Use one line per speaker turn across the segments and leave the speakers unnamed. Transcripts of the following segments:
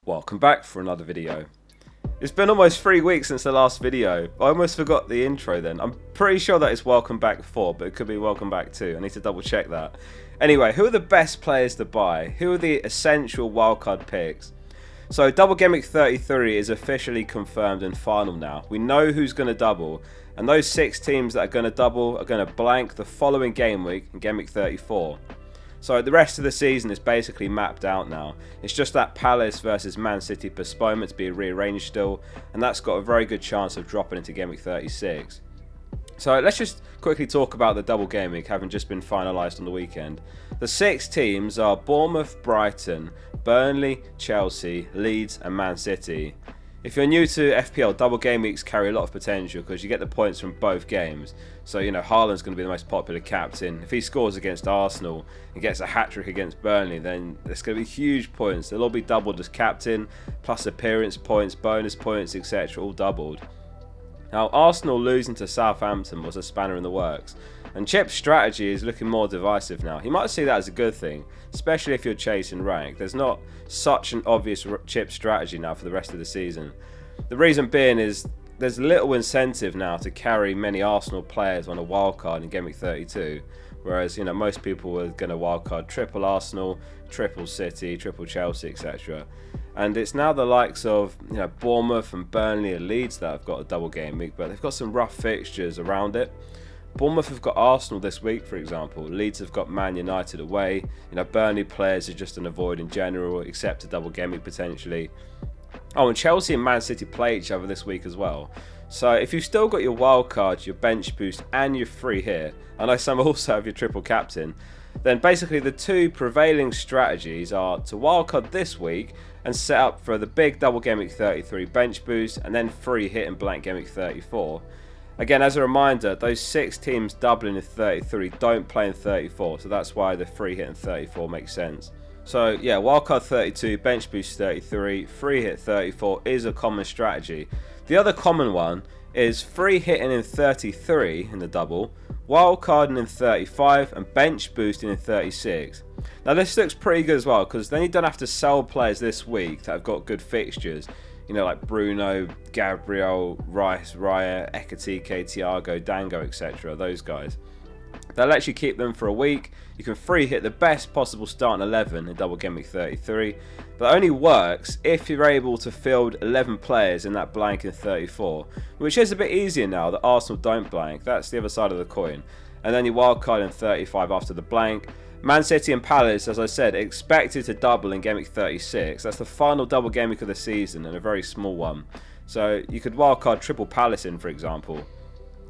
Welcome back for another video. It's been almost 3 weeks since the last video. I almost forgot the intro then. I'm pretty sure that it's welcome back 4, but it could be welcome back 2. I need to double check that. Anyway, who are the best players to buy? Who are the essential wildcard picks? So double Gameweek 33 is officially confirmed and final now. We know who's going to double, and those 6 teams that are going to double are going to blank the following game week in Gameweek 34. So the rest of the season is basically mapped out now. It's just that Palace versus Man City postponement to be rearranged still, and that's got a very good chance of dropping into Gameweek 36. So let's just quickly talk about the double game week having just been finalised on the weekend. The 6 teams are Bournemouth, Brighton, Burnley, Chelsea, Leeds and Man City. If you're new to FPL, double game weeks carry a lot of potential because you get the points from both games. So, you know, Haaland's going to be the most popular captain. If he scores against Arsenal and gets a hat-trick against Burnley, then there's going to be huge points. They'll all be doubled as captain, plus appearance points, bonus points, etc. all doubled. Now, Arsenal losing to Southampton was a spanner in the works. And Chip's strategy is looking more divisive now. You might see that as a good thing, especially if you're chasing rank. There's not such an obvious Chip strategy now for the rest of the season. The reason being is there's little incentive now to carry many Arsenal players on a wildcard in Gameweek 32. Whereas, you know, most people are going to wildcard triple Arsenal, triple City, triple Chelsea, etc. And it's now the likes of, you know, Bournemouth and Burnley and Leeds that have got a double game week, but they've got some rough fixtures around it. Bournemouth have got Arsenal this week, for example. Leeds have got Man United away. You know, Burnley players are just an avoid in general, except a double game week potentially. Oh, and Chelsea and Man City play each other this week as well. So if you've still got your wild card, your bench boost, and your free hit, I know some also have your triple captain, then basically the 2 prevailing strategies are to wildcard this week and set up for the big double game week 33 bench boost and then free hit and blank game week 34. Again, as a reminder, those 6 teams doubling in 33 don't play in 34, so that's why the free hit in 34 makes sense. So yeah, wildcard 32, bench boost 33, free hit 34 is a common strategy. The other common one is free hitting in 33 in the double, wildcarding in 35 and bench boosting in 36. Now this looks pretty good as well because then you don't have to sell players this week that have got good fixtures. You know, like Bruno, Gabriel, Rice, Raya, Ekatike, Thiago, Dango, etc. Those guys. They'll let you keep them for a week. You can free hit the best possible starting 11 in double game week 33. But that only works if you're able to field 11 players in that blank in 34. Which is a bit easier now that Arsenal don't blank. That's the other side of the coin. And then you wildcard in 35 after the blank. Man City and Palace, as I said, expected to double in Game Week 36. That's the final double game week of the season and a very small one. So you could wildcard triple Palace in, for example.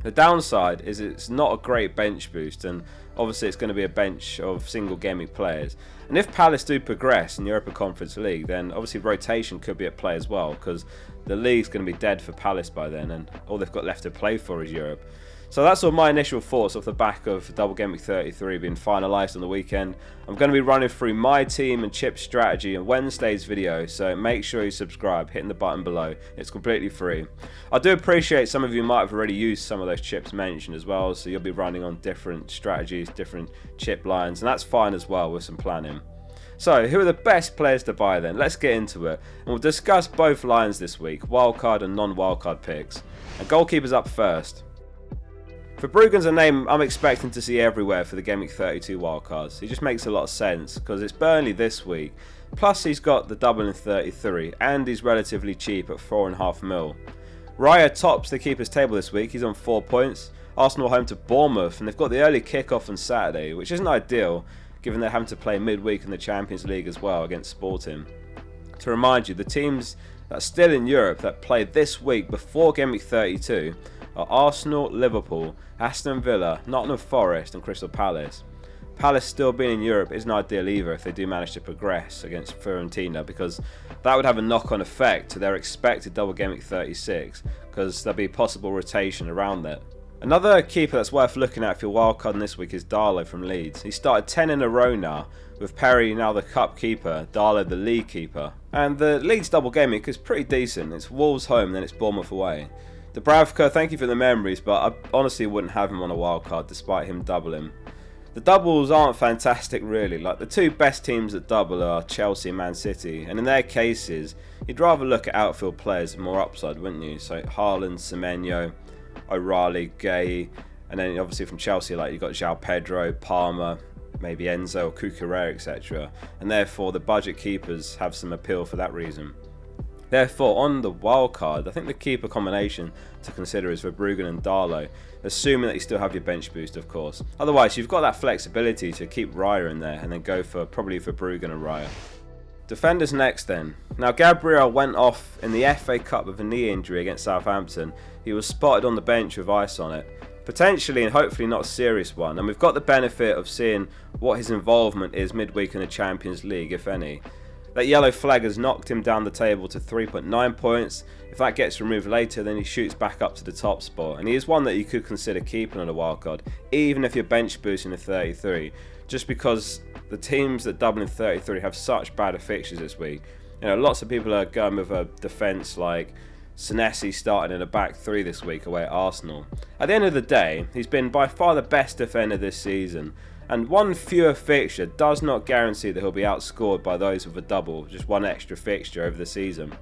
The downside is it's not a great bench boost, and obviously it's going to be a bench of single game week players. And if Palace do progress in the Europa Conference League, then obviously rotation could be at play as well, because the league's going to be dead for Palace by then, and all they've got left to play for is Europe. So that's all my initial thoughts off the back of double game week 33 being finalised on the weekend. I'm going to be running through my team and Chip's strategy in Wednesday's video, so make sure you subscribe, hitting the button below. It's completely free. I do appreciate some of you might have already used some of those chips mentioned as well, so you'll be running on different strategies, different chip lines, and that's fine as well with some planning. So, who are the best players to buy then? Let's get into it. And we'll discuss both lines this week, wildcard and non-wildcard picks. And goalkeepers up first. Verbruggen's a name I'm expecting to see everywhere for the Game Week 32 wildcards. He just makes a lot of sense because it's Burnley this week. Plus he's got the double in 33 and he's relatively cheap at 4.5 mil. Raya tops the keepers table this week. He's on 4 points. Arsenal home to Bournemouth and they've got the early kick-off on Saturday, which isn't ideal given they're having to play midweek in the Champions League as well against Sporting. To remind you, the teams that are still in Europe that play this week before Game Week 32 are Arsenal, Liverpool, Aston Villa, Nottingham Forest and Crystal Palace. Palace still being in Europe isn't ideal either if they do manage to progress against Fiorentina, because that would have a knock-on effect to their expected double game week 36 because there'll be possible rotation around that. Another keeper that's worth looking at for your wildcard this week is Darlow from Leeds. He started 10 in a row now, with Perry now the cup keeper, Darlow the league keeper. And the Leeds double game week is pretty decent. It's Wolves home, then it's Bournemouth away. Dubravka, thank you for the memories, but I honestly wouldn't have him on a wildcard despite him doubling. The doubles aren't fantastic really. Like, the two best teams that double are Chelsea and Man City, and in their cases you'd rather look at outfield players with more upside, wouldn't you? So Haaland, Semenyo, O'Reilly, Gay, and then obviously from Chelsea, like, you've got João Pedro, Palmer, maybe Enzo or Cucurella, etc. And therefore the budget keepers have some appeal for that reason. Therefore, on the wild card, I think the keeper combination to consider is Verbruggen and Darlow, assuming that you still have your bench boost, of course. Otherwise, you've got that flexibility to keep Raya in there and then go for probably Verbruggen and Raya. Defenders next then. Now, Gabriel went off in the FA Cup with a knee injury against Southampton. He was spotted on the bench with ice on it. Potentially and hopefully not a serious one, and we've got the benefit of seeing what his involvement is midweek in the Champions League, if any. That yellow flag has knocked him down the table to 3.9 points. If that gets removed later, then he shoots back up to the top spot, and he is one that you could consider keeping on a wildcard, even if you're bench boosting a 33, just because the teams that double in 33 have such bad fixtures this week. You know, lots of people are going with a defence like Senesi starting in a back three this week away at Arsenal. At the end of the day, he's been by far the best defender this season, and one fewer fixture does not guarantee that he'll be outscored by those with a double, just one extra fixture over the season.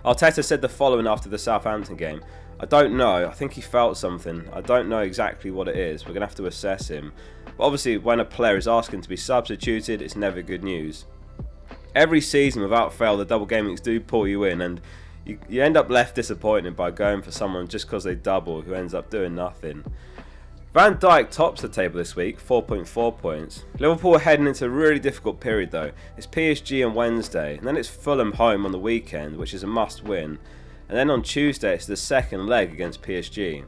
Arteta said the following after the Southampton game: "I don't know, I think he felt something. I don't know exactly what it is. We're going to have to assess him." But obviously, when a player is asking to be substituted, it's never good news. Every season, without fail, the double game weeks do pull you in, and you end up left disappointed by going for someone just because they double who ends up doing nothing. Van Dijk tops the table this week, 4.4 points. Liverpool are heading into a really difficult period though. It's PSG on Wednesday, and then it's Fulham home on the weekend, which is a must win. And then on Tuesday it's the second leg against PSG.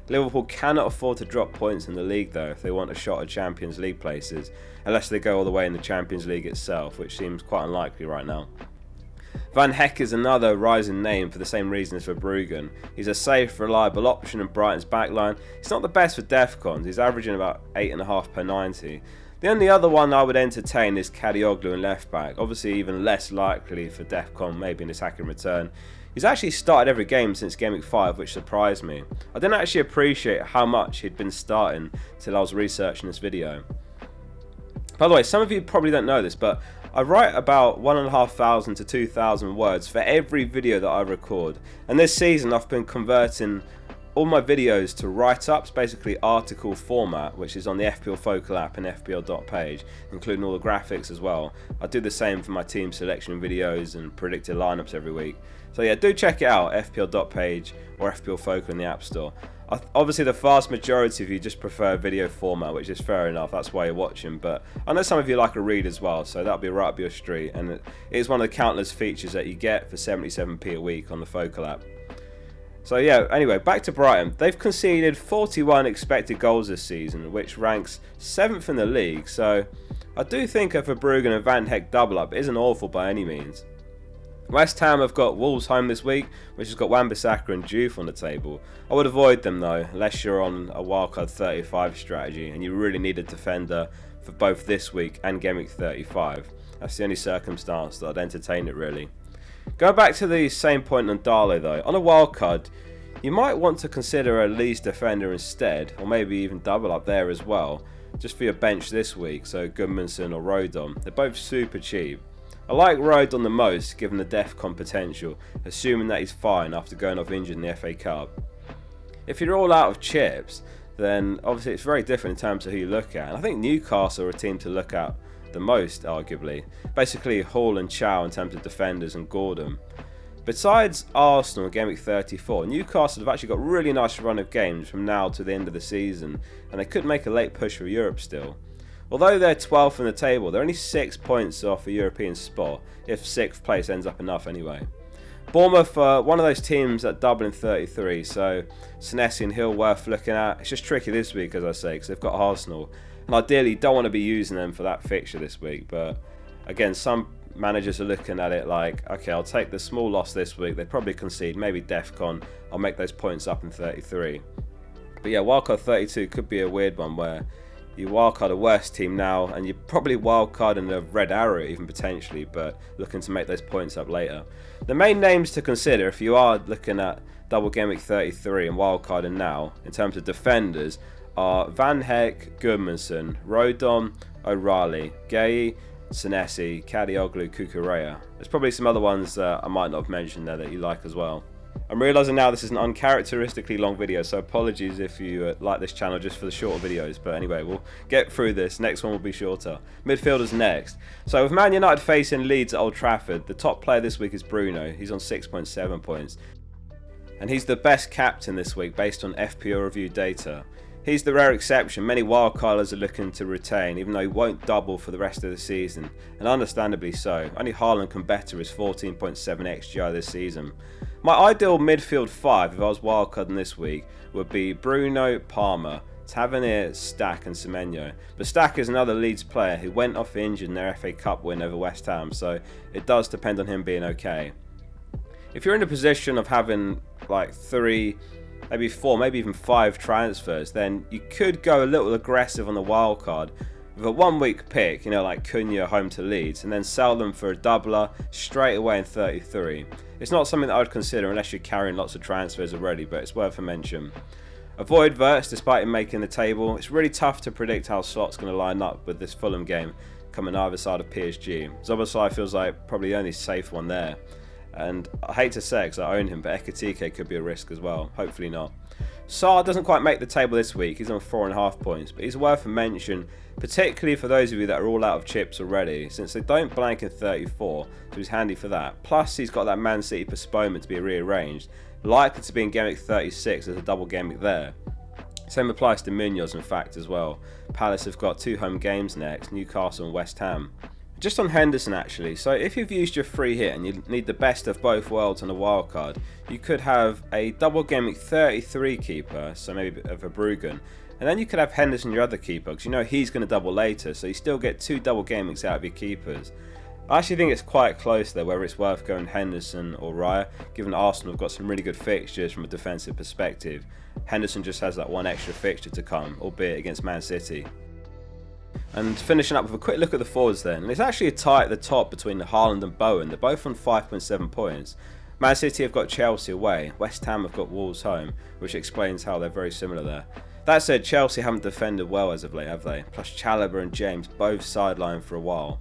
Liverpool cannot afford to drop points in the league though if they want a shot at Champions League places, unless they go all the way in the Champions League itself, which seems quite unlikely right now. Van Hecke is another rising name for the same reason as Verbruggen. He's a safe, reliable option in Brighton's backline. He's not the best for DEFCONs, he's averaging about 8.5 per 90. The only other one I would entertain is Kadioglu in left back, obviously even less likely for DEFCON, maybe an attacking return. He's actually started every game since Game Week 5, which surprised me. I didn't actually appreciate how much he'd been starting till I was researching this video. By the way, some of you probably don't know this, but I write about 1,500 to 2,000 words for every video that I record, and this season I've been converting all my videos to write-ups, basically article format, which is on the FPL Focal app and FPL.page, including all the graphics as well. I do the same for my team selection videos and predicted lineups every week. So yeah, do check it out, FPL.page or FPL Focal in the App Store. Obviously the vast majority of you just prefer video format, which is fair enough, that's why you're watching, but I know some of you like a read as well, so that'll be right up your street, and it is one of the countless features that you get for 77p a week on the Focal app. So yeah, anyway, back to Brighton. They've conceded 41 expected goals this season, which ranks 7th in the league, so I do think a Verbruggen and Van Hecke double up isn't awful by any means. West Ham have got Wolves home this week, which has got Wan-Bissaka and Juve on the table. I would avoid them though, unless you're on a wildcard 35 strategy and you really need a defender for both this week and Game Week 35. That's the only circumstance that I'd entertain it really. Going back to the same point on Darlow though, on a wildcard, you might want to consider a Leeds defender instead, or maybe even double up there as well, just for your bench this week, so Gudmundsson or Rodon. They're both super cheap. I like Rodon the most given the DEFCON potential, assuming that he's fine after going off injured in the FA Cup. If you're all out of chips, then obviously it's very different in terms of who you look at. And I think Newcastle are a team to look at the most, arguably. Basically Hall and Chow in terms of defenders and Gordon. Besides Arsenal in Game Week 34, Newcastle have actually got a really nice run of games from now to the end of the season, and they could make a late push for Europe still. Although they're 12th in the table, they're only 6 points off a European spot, if 6th place ends up enough anyway. Bournemouth are one of those teams that double in 33, so Senesi and Hill worth looking at. It's just tricky this week, as I say, because they've got Arsenal, and ideally don't want to be using them for that fixture this week, but again, some managers are looking at it like, okay, I'll take the small loss this week, they probably concede, maybe DEFCON, I'll make those points up in 33. But yeah, wildcard 32 could be a weird one where you wildcard a worse team now, and you're probably wildcarding a red arrow even potentially, but looking to make those points up later. The main names to consider if you are looking at double Game Week 33 and wildcarding now, in terms of defenders, are Van Heck, Goodmanson, Rodon, O'Reilly, Gay, Senesi, Kadioglu, Kukurea. There's probably some other ones that I might not have mentioned there that you like as well. I'm realising now this is an uncharacteristically long video, so apologies if you like this channel just for the shorter videos. But anyway, we'll get through this. Next one will be shorter. Midfielders next. So with Man United facing Leeds at Old Trafford, the top player this week is Bruno. He's on 6.7 points. And he's the best captain this week based on FPL review data. He's the rare exception many wildcarders are looking to retain, even though he won't double for the rest of the season, and understandably so. Only Haaland can better his 14.7 XGI this season. My ideal midfield 5 if I was wildcarding this week would be Bruno, Palmer, Tavernier, Stack and Semenyo. But Stack is another Leeds player who went off injured in their FA Cup win over West Ham, so it does depend on him being okay. If you're in a position of having like 3, maybe 4, maybe even 5 transfers, then you could go a little aggressive on the wild card with a 1 week pick, you know, like Cunha home to Leeds, and then sell them for a doubler straight away in 33. It's not something that I would consider unless you're carrying lots of transfers already, but it's worth a mention. Avoid Wirtz despite him making the table. It's really tough to predict how Slot's going to line up with this Fulham game coming either side of PSG. Szoboszlai feels like probably the only safe one there. And I hate to say it because I own him, but Ekitike could be a risk as well. Hopefully not. Sarr doesn't quite make the table this week. He's on 4.5 points, but he's worth a mention, particularly for those of you that are all out of chips already, since they don't blank in 34, so he's handy for that. Plus, he's got that Man City postponement to be rearranged, likely to be in Gameweek 36 as a double Gameweek there. Same applies to Munoz, in fact, as well. Palace have got 2 home games next, Newcastle and West Ham. Just on Henderson actually, so if you've used your free hit and you need the best of both worlds on a wildcard, you could have a double Gameweek 33 keeper, so maybe a Verbruggen, and then you could have Henderson your other keeper, because you know he's going to double later, so you still get 2 double Gameweeks out of your keepers. I actually think it's quite close there, whether it's worth going Henderson or Raya, given Arsenal have got some really good fixtures from a defensive perspective. Henderson just has that one extra fixture to come, albeit against Man City. And finishing up with a quick look at the forwards then, and it's actually a tie at the top between Haaland and Bowen. They're both on 5.7 points. Man City have got Chelsea away, West Ham have got Wolves home, which explains how they're very similar there. That said, Chelsea haven't defended well as of late, have they? Plus Chalobah and James both sidelined for a while.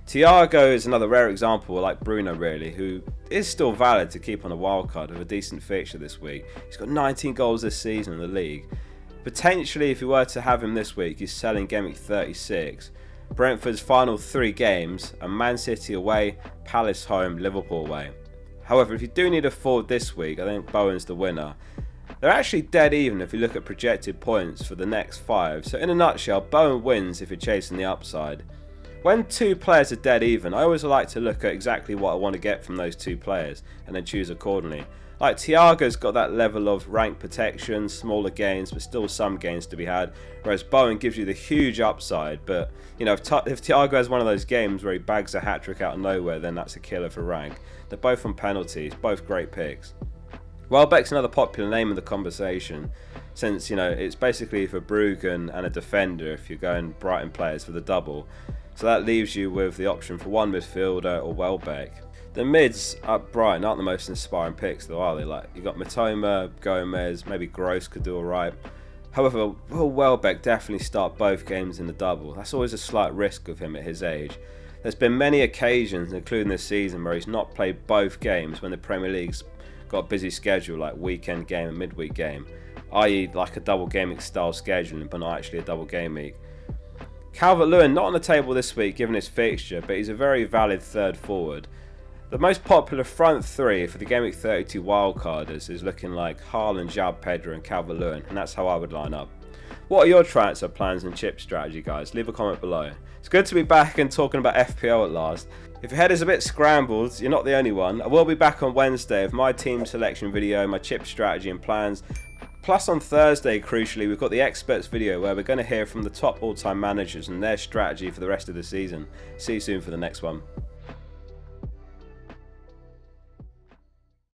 Thiago is another rare example, like Bruno really, who is still valid to keep on a wildcard with a decent fixture this week. He's got 19 goals this season in the league. Potentially, if you were to have him this week, he's selling Gameweek 36. Brentford's final 3 games are Man City away, Palace home, Liverpool away. However, if you do need a forward this week, I think Bowen's the winner. They're actually dead even if you look at projected points for the next 5. So in a nutshell, Bowen wins if you're chasing the upside. When 2 players are dead even, I always like to look at exactly what I want to get from those 2 players and then choose accordingly. Like Thiago's got that level of rank protection, smaller gains, but still some gains to be had. Whereas Bowen gives you the huge upside. But you know, if Thiago has one of those games where he bags a hat-trick out of nowhere, then that's a killer for rank. They're both on penalties, both great picks. Welbeck's another popular name in the conversation, since you know it's basically for Verbruggen and a defender if you're going Brighton players for the double. So that leaves you with the option for one midfielder or Welbeck. The mids at Brighton aren't the most inspiring picks though, are they? Like, you got Matoma, Gomez, maybe Gross could do alright. However, will Welbeck definitely start both games in the double? That's always a slight risk of him at his age. There's been many occasions, including this season, where he's not played both games when the Premier League's got a busy schedule, like weekend game and midweek game, i.e. like a double Gameweek style scheduling, but not actually a double Gameweek. Calvert-Lewin not on the table this week given his fixture, but he's a very valid third forward. The most popular front 3 for the Gameweek 32 wildcarders is looking like Haaland, João Pedro and Calvert-Lewin, and that's how I would line up. What are your transfer plans and chip strategy, guys? Leave a comment below. It's good to be back and talking about FPL at last. If your head is a bit scrambled, you're not the only one. I will be back on Wednesday with my team selection video, my chip strategy and plans. Plus on Thursday, crucially, we've got the experts video where we're going to hear from the top all-time managers and their strategy for the rest of the season. See you soon for the next one.